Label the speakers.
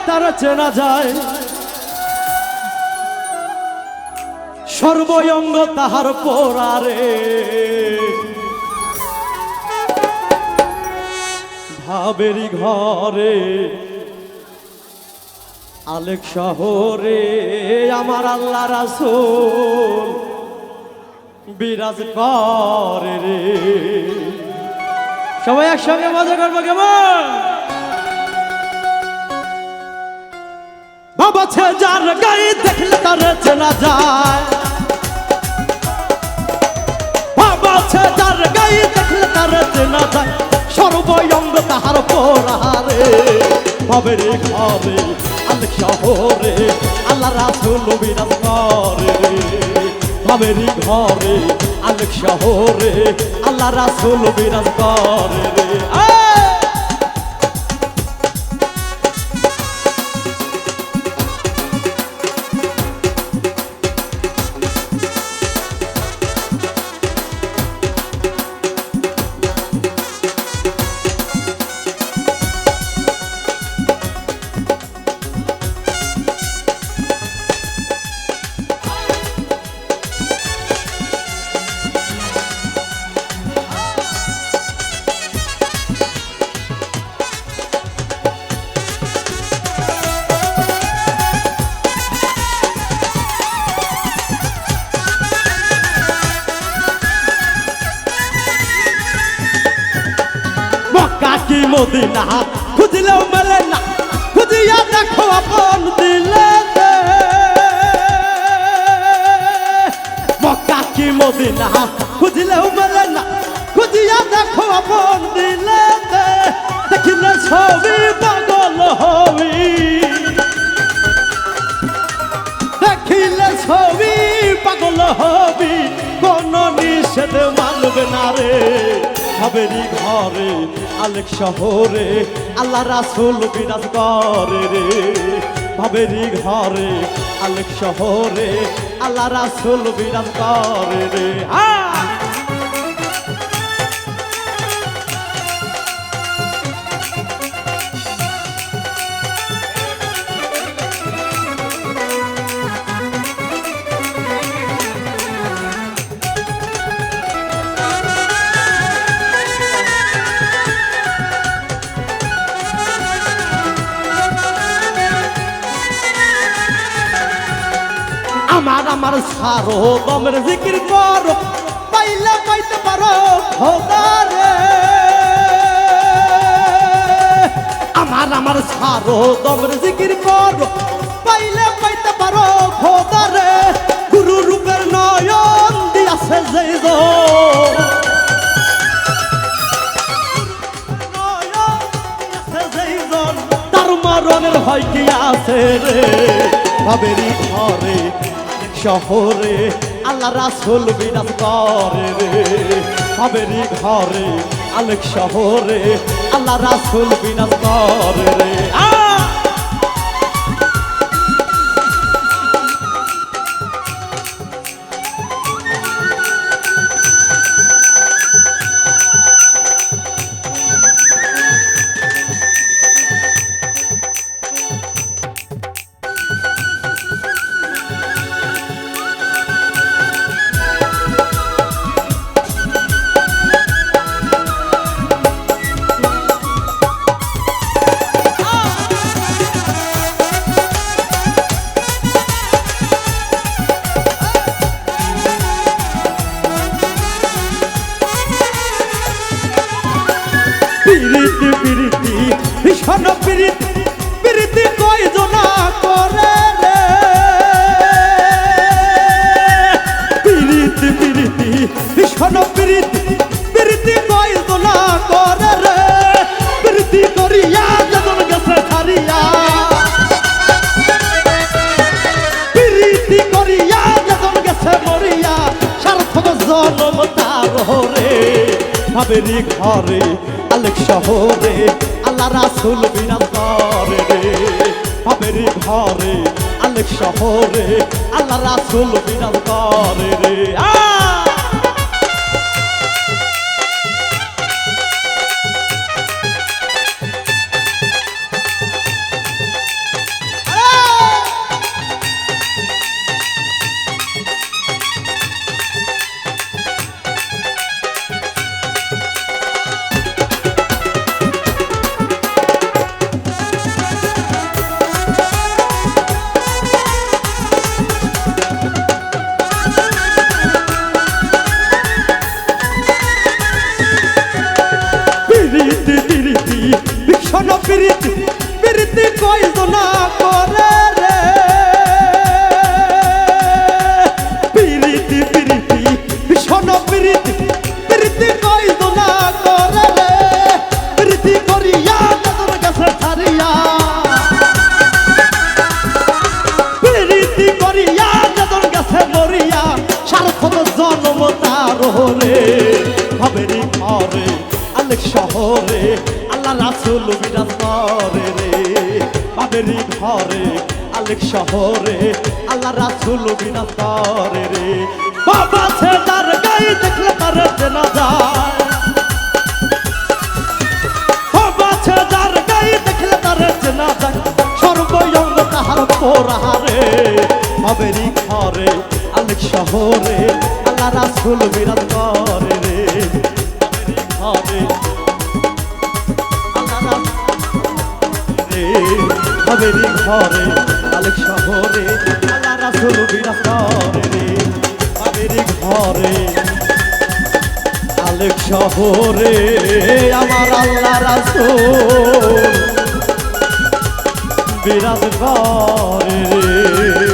Speaker 1: তার চেনা যায়, সর্বঙ্গ তাহার পোড়ারে। ভাবেরি ঘরে আলেক শহরে আমার আল্লাহ রাসূল বিরাজ করে রে। সবাই একসঙ্গে মজা করবো কেমন? বাবা ছে যার গায়ে দেখলে তার চেনা যায়, বাবা ছে যার গায়ে দেখলে তার চেনা যায়, সর্বঙ্গ তাহার পোড়ারে। ভাবের ঘরে আলেক শহরে আল্লাহ রাসূল বিরাজ করে রে। ভাবের ঘরে আলেক শহরে আল্লাহ রাসূল বিরাজ করে রে। কি মদিনা খুঁজলেও মেলে না, খুঁজিয়া দেখো আপন দিলে। মক্কা কি মদিনা খুঁজলেও মেলে না, খুঁজিয়া দেখো আপন দিলে। দেখিলে ছবি পাগল হবি, দেখিলে ছবি পাগল হবি, কোন নিষেধ মানবে না রে। ভাবেরি ঘরে আলেক শহরে আল্লাহ রাসূল বিরাজ করে রে। ভাবেরি ঘরে আলেক শহরে আল্লাহ রাসূল বিরাজ করে রে। আমার সারো দমের জিকির করো, পাইলে পাইতে পারো খোদা রে। আমার সারো দমের জিকির করো, পাইলে পাইতে পারো খোদা রে। গুরু রূপের নয়ন দিয়াছে যেই জন, তার মরণের ভয় কি আছে রে। ভাবেরি ঘরে শহরে আল্লাহ রাসূল বিরাজ করে রে। ভাবেরি ঘরে আলেক শহরে আল্লাহ রাসূল বিরাজ করে রে। প্রীতি প্রীতি ভীষণ প্রীতি, প্রীতি কয়জনা করে রে। প্রীতি প্রীতি ভীষণ প্রীতি, প্রীতি কয়জনা করে রে। প্রীতি করিয়া যখন গেছে ছাড়িয়া, প্রীতি করিয়া যখন গেছে মরিয়া, সার্থক জনম তার রে। ভাবেরি ঘরে আলেক শহরে আল্লাহ রাসূল বিরাজ করে রে। ভাবেরি ঘরে আলেক শহরে আল্লাহ রাসূল বিরাজ করে রে। পিরিতি পিরিতি কয়জনা করে রে পিরিতি পিরিতি ভীষণ পিরিতি পিরিতি কয়জনা করে রে পিরিতি করিয়া তোর কাছে ছাড়িয়া পিরিতি করিয়া তোর কাছে মরিয়া সার্থক জন্ম তার রে ভাবেরি ঘরে আলেক শহরে আল্লাহ রাসূল বিরাজ করে রে ভাবেরি ঘরে আলেক শহরে আল্লাহ রাসূল বিরাজ করে রে বাবা ছেদার গায়ে দেখলে তার চেনা যায় বাবা ছেদার গায়ে দেখলে তার চেনা যায় সর্বঙ্গ তাহার পোড়ারে ভাবেরি ঘরে আলেক শহরে আল্লাহ রাসূল বিরাজ করে রে ভাবেরি ঘরে আলেক শহরে আল্লাহ রাসূল বিরাজ করে রে ভাবেরি ঘরে আলেক শহরে আমার আল্লাহ রাসূল বিরাজ করে রে।